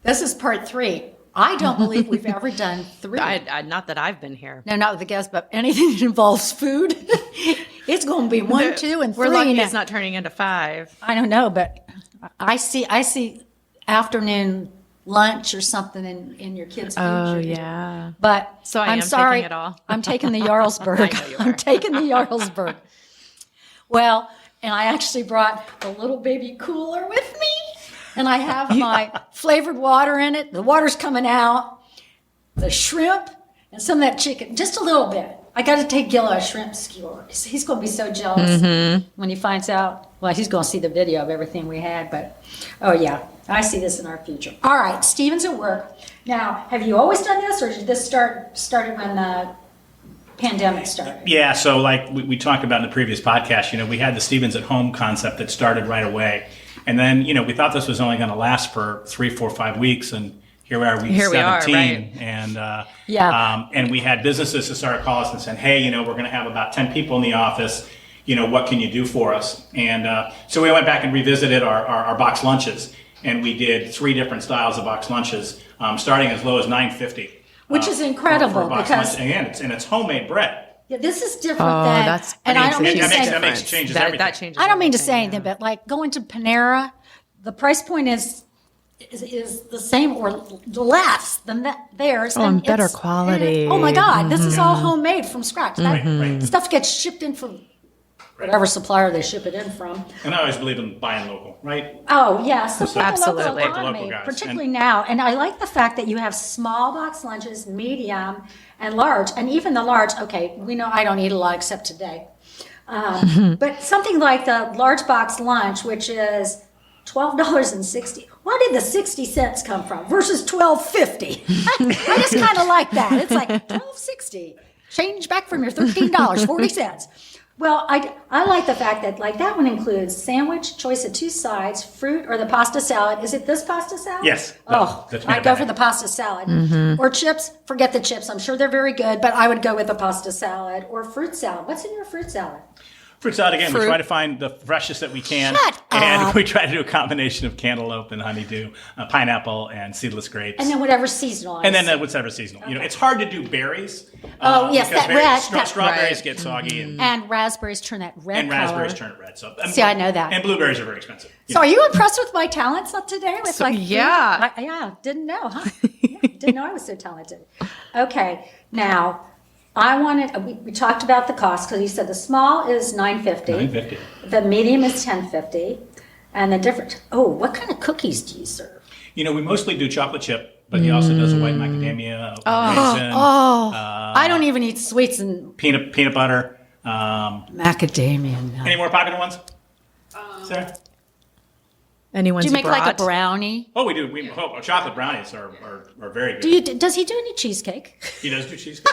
This is part 3. I don't believe we've ever done 3. Not that I've been here. No, not with the guests, but anything that involves food. It's going to be 1, 2, and 3. We're lucky now. it's not turning into 5. I don't know, but I see afternoon lunch or something in your kids' future. Oh, yeah. But So I'm am sorry, taking it all. I'm taking the Jarlsberg. I know you are. I'm taking the Jarlsberg. Well, and I actually brought a little baby cooler with me, and I have my flavored water in it. The water's coming out, the shrimp, and some of that chicken, just a little bit. I got to take Gil a shrimp skewer. He's going to be so jealous when he finds out. Well, he's going to see the video of everything we had, but oh yeah, I see this in our future. All right, Steven's at work. Now, have you always done this, or did this started when the pandemic started? Yeah, so like we talked about in the previous podcast, we had the Stevens at Home concept that started right away. And then, we thought this was only going to last for 3, 4, 5 weeks. And here we are, week 17. Right. And, and we had businesses that started calling us and saying, hey, we're going to have about 10 people in the office. What can you do for us? And so we went back and revisited our box lunches. And we did 3 different styles of box lunches, starting as low as $9.50. Which is incredible for a box because lunch. Again, it's homemade bread. yeah, this is different than. that's and I don't mean to say that changes that everything. changes. I don't mean to everything, say yeah. anything, but like going to Panera, the price point is the same or less than theirs. Oh, and better quality. Oh my God, this is all homemade from scratch. That Right. stuff gets shipped in from whatever supplier they ship it in from. And I always believe in buying local, right? Oh, yeah, support the local Absolutely. economy, Local guys. particularly now. And I like the fact that you have small box lunches, medium, and large. And even the large, okay, we know I don't eat a lot except today. But something like the large box lunch, which is $12.60. Where did the 60 cents come from versus $12.50? I just kind of like that. It's like $12.60. Change back from your $13.40. Well, I like the fact that like that one includes sandwich, choice of 2 sides, fruit, or the pasta salad. Is it this pasta salad? Yes. Oh, That's I'd go for the pasta salad. Or chips. Forget the chips. I'm sure they're very good, but I would go with the pasta salad or fruit salad. What's in your fruit salad? Fruit salad, again, we Fruit. try to find the freshest that we can. Shut and up. we try to do a combination of cantaloupe and honeydew, pineapple and seedless grapes. And then whatever's seasonal. And then whatever seasonal. It's hard to do berries. Oh, yes, because that red- that- strawberries Right. get soggy And raspberries turn that red and color. raspberries turn it red. So See, I know that. And blueberries are very expensive. So are you impressed with my talents up today? With So- like food? yeah. Yeah, didn't know, huh? Yeah, didn't know I was so talented. Okay, now I wanted, we talked about the cost because you said the small is $9.50. $9.50. The medium is $10.50. And the different, what kind of cookies do you serve? We mostly do chocolate chip, but he also does a white macadamia, raisin, I don't even eat sweets and peanut butter. macadamia. No. Any more popular ones? Sarah? Anyone's Do you make like a brought? brownie? Oh, we do. Chocolate brownies are very good. Does he do any cheesecake? He does do cheesecake.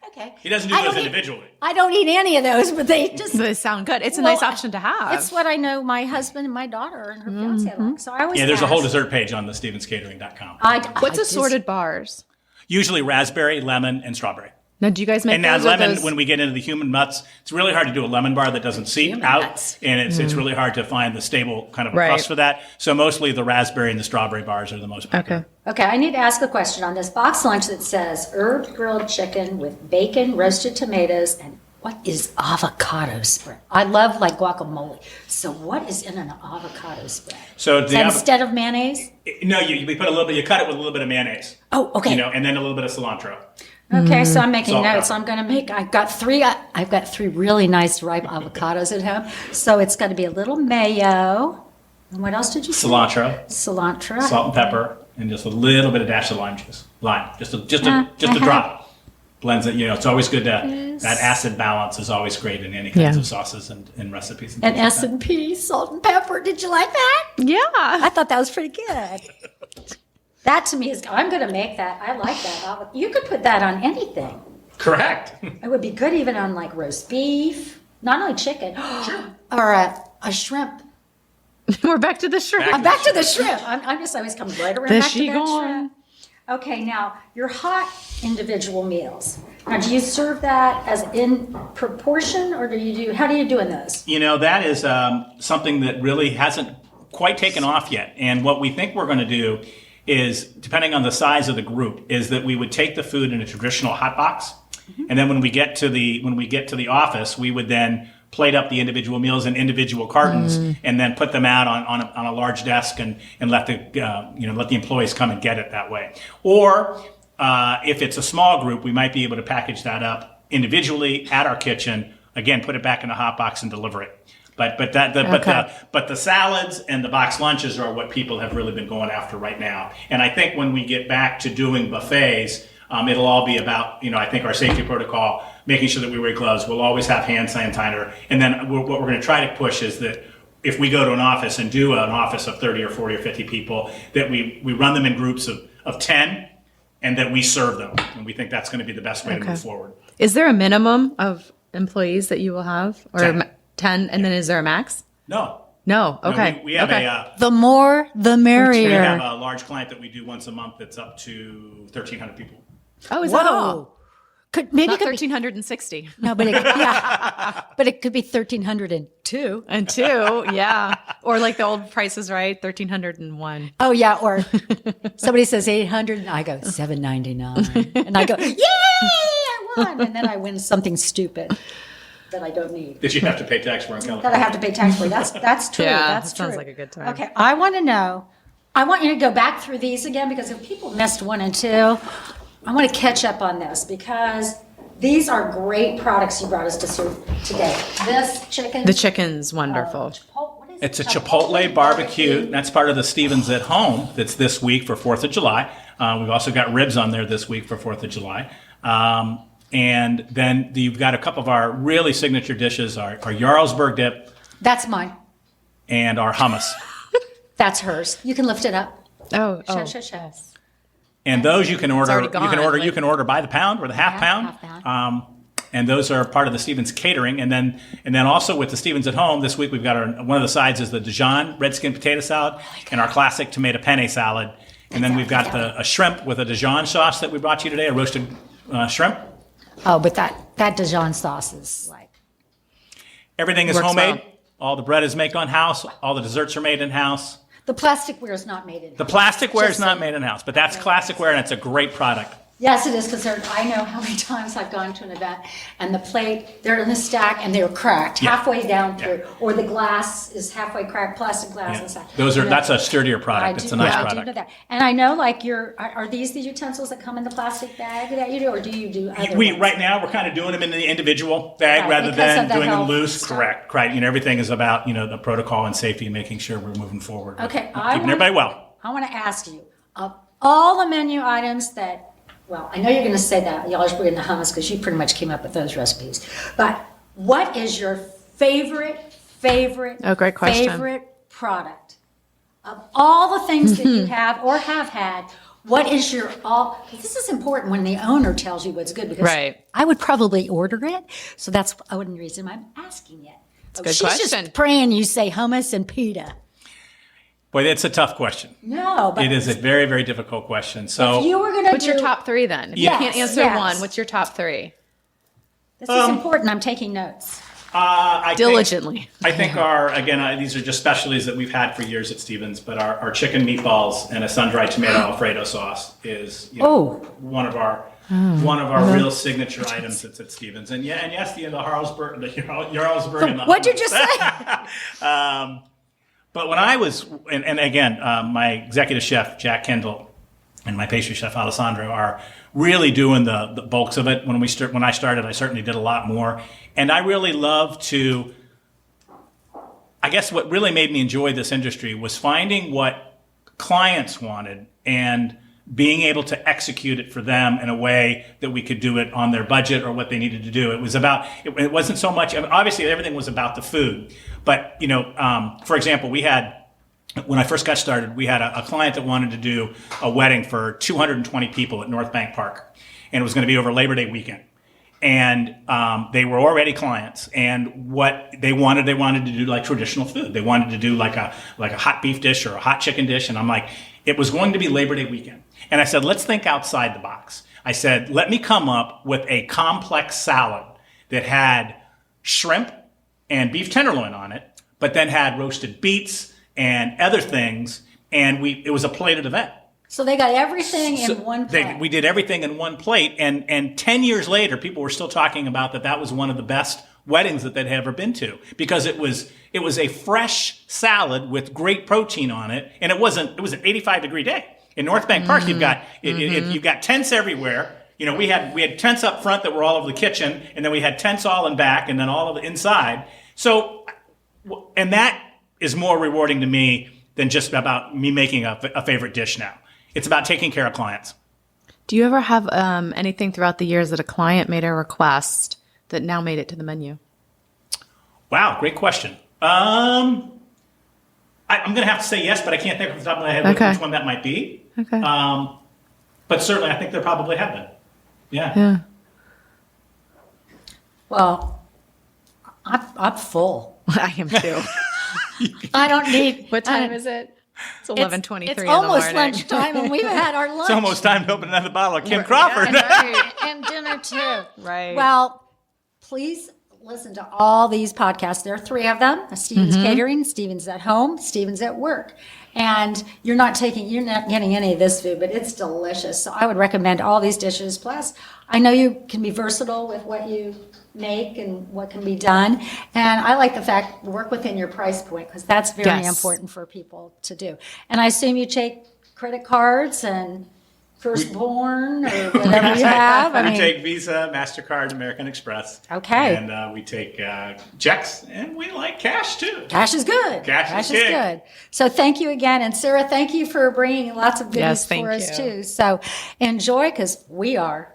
Okay. He doesn't do I those don't eat- individually. I don't eat any of those, but they just They sound good. It's a Well, nice option to have. It's what I know my husband and my daughter and her fiance like. So I always Yeah, there's a whole ask. dessert page on the stevenscatering.com. What's I assorted bars? Usually raspberry, lemon, and strawberry. Now, do you guys make And now those? or lemon, those- when we get into the human nuts, it's really hard to do a lemon bar that doesn't seep Human out. nuts. And it's really hard to find the stable kind of Right. crust for that. So mostly the raspberry and the strawberry bars are the most popular. Okay. Okay, I need to ask a question on this box lunch that says herb grilled chicken with bacon, roasted tomatoes, and what is avocado spread? I love like guacamole. So what is in an avocado spread? So the Instead of mayonnaise? no, we put a little bit. You cut it with a little bit of mayonnaise. Oh, okay. And then a little bit of cilantro. Okay, so I'm making Salt, notes. pepper. I'm going to make. I've got three really nice ripe avocados at home. So it's going to be a little mayo. And what else did you say? Cilantro, Cilantro. salt and pepper, and just a little bit of dash of lime juice. Lime, just a Uh-huh. drop. Blends it. It's always good to that acid balance is always great in any kinds Yeah. of sauces and recipes. And things like that. S&P, salt and pepper. Did you like that? Yeah. I thought that was pretty good. That to me is, I'm going to make that. I like that. You could put that on anything. Correct. It would be good even on like roast beef, not only chicken, or a shrimp. We're back to the shrimp. Back- Back to the shrimp. I'm just always coming right around There back she to that gone. shrimp. Okay, now your hot individual meals. Now, do you serve that as in proportion, or how do you do in those? That is something that really hasn't quite taken off yet. And what we think we're going to do is, depending on the size of the group, is that we would take the food in a traditional hot box, and then when we get to the office, we would then plate up the individual meals in individual cartons, and then put them out on a large desk and let the employees come and get it that way. Or if it's a small group, we might be able to package that up individually at our kitchen. Again, put it back in a hot box and deliver it. But the salads and the box lunches are what people have really been going after right now. And I think when we get back to doing buffets, it'll all be about, I think our safety protocol, making sure that we wear gloves. We'll always have hand sanitizer. And then what we're going to try to push is that if we go to an office and do an office of 30 or 40 or 50 people, that we run them in groups of 10 and that we serve them. And we think that's going to be the best way to move forward. Is there a minimum of employees that you will have? Or 10. 10, and then is there a max? No. No. Okay. No, we have The more, the we merrier. have a large client that we do once a month that's up to 1,300 people. Oh, is that Whoa. all? Maybe it Not could be 1,360. no, but but it could be 1,302. And 2, yeah. Or like the old Price is Right, 1,301. Oh yeah, or somebody says 800, and I go 799, and I go yay, I won, and then I win something stupid that I don't need. That you have to pay tax for in California. That I have to pay tax for. That's true. Yeah, That's that sounds true. like a good time. Okay, I want to know. I want you to go back through these again because if people missed 1 and 2, I want to catch up on this because these are great products you brought us to serve today. This chicken. The chicken's wonderful. What is It's a it? Chipotle barbecue. That's part of the Stevens at Home that's this week for 4th of July. We've also got ribs on there this week for 4th of July. And then you've got a couple of our really signature dishes, our Jarlsberg dip That's mine. and our hummus. That's hers. You can lift it up. Oh, Show. And those you can order. already gone, You like- can order by the pound or the half Half pound. pound. And those are part of the Stevens catering. And then also with the Stevens at Home this week, we've got one of the sides is the Dijon red skin potato salad and our classic tomato penne salad. And then we've got a shrimp with a Dijon sauce that we brought you today, a roasted shrimp. Oh, but that Dijon sauce is like. Everything is Works homemade. well. All the bread is made in house. All the desserts are made in house. The plasticware is not made in. The plasticware is Just not so- made in house, but that's classicware and it's a great product. Yes, it is concerned. I know how many times I've gone to an event and the plate, they're in the stack and they're cracked Yeah. halfway down through, or the glass is halfway cracked, plastic glass and stuff. That's a sturdier I product. do, It's a nice I do know product. that. And I know like are these the utensils that come in the plastic bag that you do, or do you do other ones? Right now we're kind of doing them in the individual bag Right, rather because than of the doing them health loose. stuff. Correct. Right. Everything is about the protocol and safety and making sure we're moving forward. Okay, Keeping everybody well. I want to ask you, of all the menu items that, well, I know you're going to say that, Jarlsberg and the hummus, because you pretty much came up with those recipes. But what is your favorite Oh, great question. favorite product? Of all the things that you have or have had, what is your all, this is important when the owner tells you what's good, because Right. I would probably order it. So that's one reason I'm asking it. It's a good She's question. just praying you say hummus and pita. Boy, that's a tough question. No, but It is a very, very difficult question. So if you were going to What's do, your top 3 then? If Yes, you can't answer yes. 1, what's your top 3? this is important, I'm taking notes. I think- Diligently. I think these are just specialties that we've had for years at Stevens, but our chicken meatballs and a sun-dried tomato Alfredo sauce is one of our real signature items that's at Stevens. And yes, the Jarlsberg and the What'd you hummus. just say? But when I was, and again, my executive chef, Jack Kendall, and my pastry chef, Alessandro, are really doing the bulks of it. When I started, I certainly did a lot more. And I really love to, I guess what really made me enjoy this industry was finding what clients wanted and being able to execute it for them in a way that we could do it on their budget or what they needed to do. It was about, it wasn't so much, obviously everything was about the food. But, for example, when I first got started, we had a client that wanted to do a wedding for 220 people at North Bank Park. And it was going to be over Labor Day weekend. And they were already clients. And what they wanted to do like traditional food. They wanted to do like a hot beef dish or a hot chicken dish. And I'm like, it was going to be Labor Day weekend. And I said, let's think outside the box. I said, let me come up with a complex salad that had shrimp and beef tenderloin on it, but then had roasted beets and other things. And it was a plated event. So they got everything in one plate. We did everything in one plate, and 10 years later, people were still talking about that was one of the best weddings that they'd ever been to, because it was a fresh salad with great protein on it, and it was an 85-degree day. In North Bank Park, you've got tents everywhere. You know, we had tents up front that were all over the kitchen, and then we had tents all in back, and then all of the inside. So, and that is more rewarding to me than just about me making a favorite dish now. It's about taking care of clients. Do you ever have anything throughout the years that a client made a request that now made it to the menu? Wow, great question. I'm going to have to say yes, but I can't think off the top of my head which one that might be. Okay. But certainly, I think there probably have been. Yeah. Yeah. Well, I'm full. I am too. I don't need. What time is it? It's 11:23 It's in the almost morning. lunchtime, and we've had our lunch. It's almost time to open another bottle of Kim Crawford. and dinner too. Right. Well, please listen to all these podcasts. There are 3 of them: Stephen's Catering, Stephen's at Home, Stephen's at Work. And you're not getting any of this food, but it's delicious. So I would recommend all these dishes. Plus, I know you can be versatile with what you make and what can be done. And I like the fact work within your price point, because that's very important for people to do. And I assume you take credit cards and Firstborn or whatever you have. We take Visa, MasterCard, American Express. Okay. And we take checks, and we like cash too. Cash is good. Cash is good. So thank you again. And Sarah, thank you for bringing lots of goodies for us too. So enjoy, because we are.